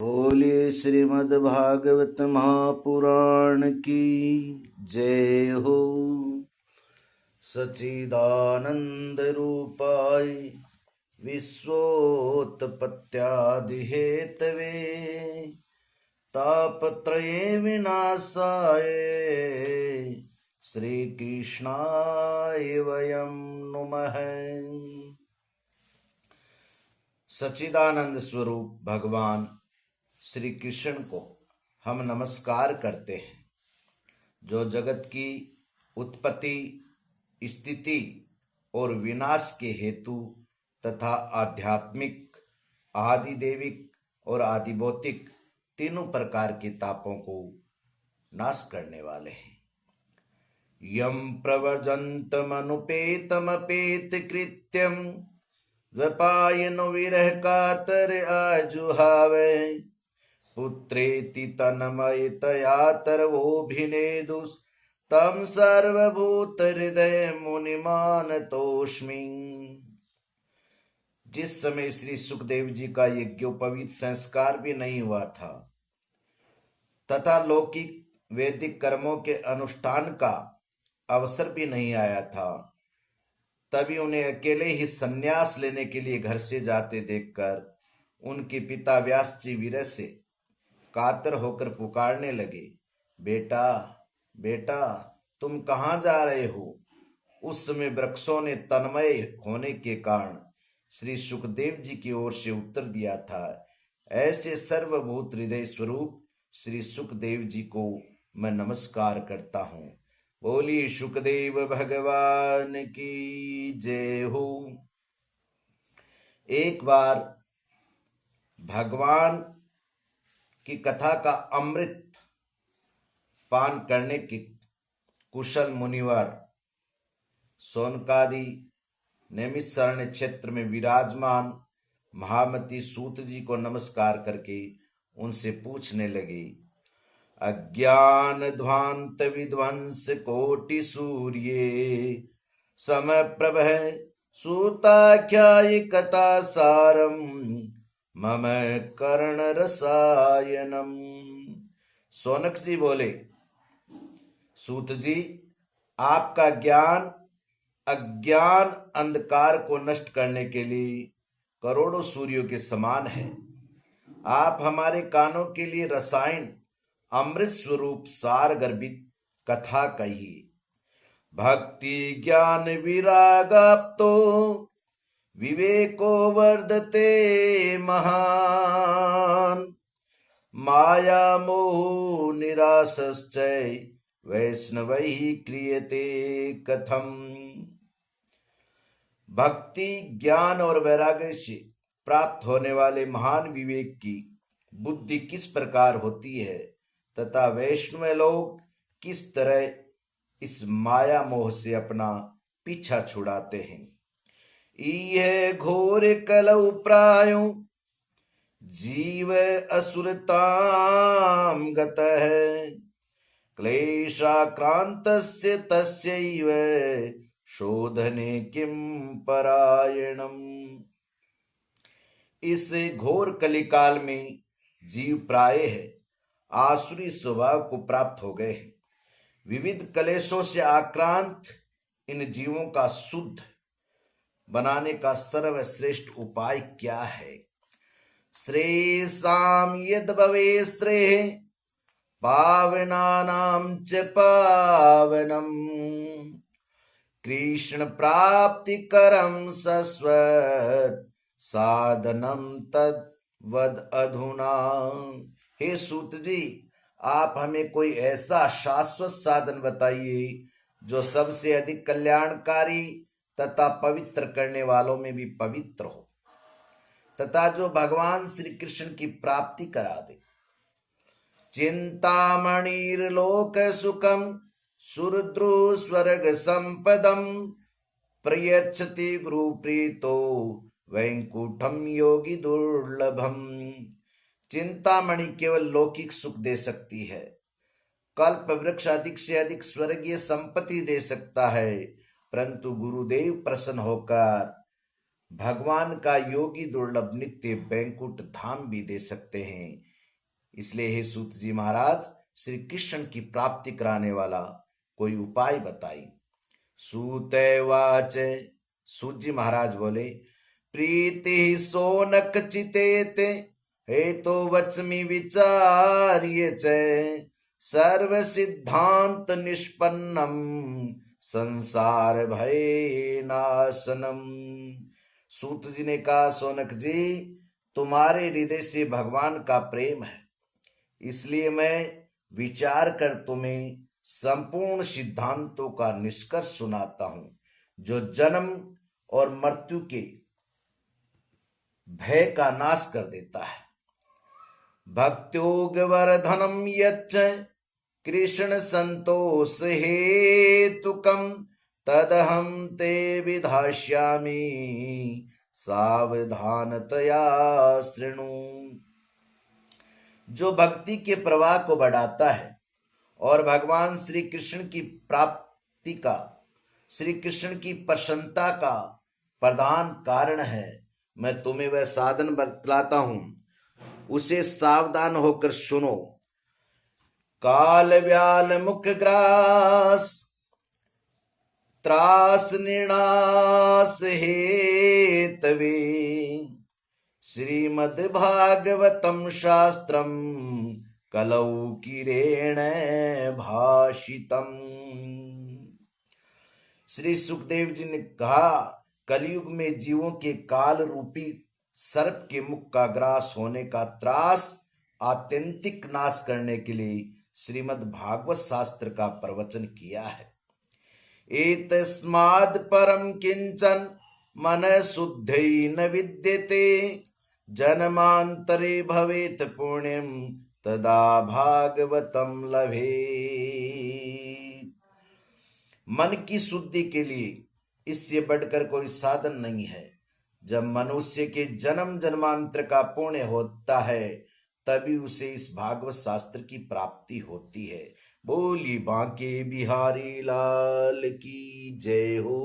बोलिए श्रीमद् भागवत महापुराण की जय हो। सच्चिदानंद रूपाय विश्वोत्पत्त्यादि हेतवे तापत्रये विनाशाय श्री कृष्णाय वयं नुमः। सच्चिदानंद स्वरूप भगवान श्री कृष्ण को हम नमस्कार करते हैं, जो जगत की उत्पत्ति, स्थिति और विनाश के हेतु तथा आध्यात्मिक, आदिदेविक और आदिभौतिक तीनों प्रकार के तापों को नाश करने वाले हैं। यम प्रव्रजन्तमनुपेतमपेत कृत्यम द्वैपायनो विरह कातर आजुहावे पुत्रेति तन्मयतया तरवोभिनेदुस् तम सर्वभूत हृदय मुनिमानतोस्मि। जिस समय श्री सुखदेव जी का यज्ञोपवीत संस्कार भी नहीं हुआ था तथा लौकिक वैदिक कर्मों के अनुष्ठान का अवसर भी नहीं आया था, तभी उन्हें अकेले ही संन्यास लेने के लिए घर से जाते देखकर उनके पिता व्यास जी विरह से कातर होकर पुकारने लगे, बेटा बेटा तुम कहाँ जा रहे हो। उस समय वृक्षों ने तन्मय होने के कारण श्री सुखदेव जी की ओर से उत्तर दिया था, ऐसे सर्वभूत हृदय स्वरूप श्री सुखदेव जी को मैं नमस्कार करता हूँ। बोलिए सुखदेव भगवान की जय हो। एक बार भगवान की कथा का अमृत पान करने के कुशल मुनिवर सौनकादि नैमिषारण्य क्षेत्र में विराजमान महामती सूत जी को नमस्कार करके उनसे पूछने लगे, अज्ञान ध्वांत विध्वंस कोटि सूर्ये समय प्रभ सूताख्याय कथा सारम मम कर्ण रसायनम। सोनक जी बोले, सूत जी आपका ज्ञान अज्ञान अंधकार को नष्ट करने के लिए करोड़ों सूर्यों के समान है। आप हमारे कानों के लिए रसायन अमृत स्वरूप सार गर्भित कथा कहिए। भक्ति ज्ञान विरागाप्तो विवेको वर्धते महान माया मोह निरासश्चै वैष्णवैः क्रियते कथम। भक्ति ज्ञान और वैराग्य से प्राप्त होने वाले महान विवेक की बुद्धि किस प्रकार होती है तथा वैष्णव लोग किस तरह इस माया मोह से अपना पीछा छुड़ाते हैं। इह घोर कलौ प्रायो जीव असुरताम गतः क्लेशाक्रांतस्य तस्यैव शोधने किम परायणम। इस घोर कलिकाल में जीव प्रायः आसुरी स्वभाव को प्राप्त हो गए हैं। विविध क्लेशों से आक्रांत इन जीवों का शुद्ध बनाने का सर्वश्रेष्ठ उपाय क्या है। श्रेयसाम यद भवे श्रेय पावनानां च पावनम कृष्ण प्राप्ति करम सस्वत साधनम तद्वद अधुना। हे सूत जी आप हमें कोई ऐसा शाश्वत साधन बताइए जो सबसे अधिक कल्याणकारी तथा पवित्र करने वालों में भी पवित्र हो तथा जो भगवान श्री कृष्ण की प्राप्ति करा दे। चिंतामणिर्लोक सुखम सुरद्रु स्वर्ग संपदम प्रयच्छति गुरु प्रीतो वैकुंठम योगी दुर्लभम। चिंतामणि केवल लौकिक सुख दे सकती है, कल्प वृक्ष अधिक से अधिक स्वर्गीय संपत्ति दे सकता है, परंतु गुरुदेव प्रसन्न होकर भगवान का योगी दुर्लभ नित्य बैंकुट धाम भी दे सकते हैं। इसलिए हे सूत जी महाराज, श्री कृष्ण की प्राप्ति कराने वाला कोई उपाय बताई। सूतवाच, सूत जी महाराज बोले, प्रीति सोनक चितेते हेतो वच्मि विचार्य च सर्व सिद्धांत निष्पन्नम संसार भय नाशनम। सूत जी ने कहा, सोनक जी, तुम्हारे हृदय से भगवान का प्रेम है, इसलिए मैं विचार कर तुम्हें संपूर्ण सिद्धांतों का निष्कर्ष सुनाता हूं, जो जन्म और मृत्यु के भय का नाश कर देता है। भक्त्योग वर्धनम यच्च कृष्ण संतोष हेतुकम तदहम ते विधास्यामि सावधानतया शृणु। जो भक्ति के प्रवाह को बढ़ाता है और भगवान श्री कृष्ण की प्राप्ति का, श्री कृष्ण की प्रसन्नता का प्रधान कारण है, मैं तुम्हें वह साधन बतलाता हूं, उसे सावधान होकर सुनो। काल व्याल मुख ग्रास त्रास निर्णास हेतवे श्रीमद्भागवतम शास्त्रम कलौ किरेण भाषितम। श्री सुखदेव जी ने कहा, कलयुग में जीवों के काल रूपी सर्प के मुख का ग्रास होने का त्रास आत्यंतिक नाश करने के लिए श्रीमद् भागवत शास्त्र का प्रवचन किया है। एतस्माद् परम किंचन मन शुद्धै न विद्यते जन्मांतरे भवेत पुण्यम तदा भागवतम लभे। मन की शुद्धि के लिए इससे बढ़कर कोई साधन नहीं है। जब मनुष्य के जन्म जन्मांतर का पुण्य होता है, तभी उसे इस भागवत शास्त्र की प्राप्ति होती है। बोली बांके बिहारी लाल की जय हो।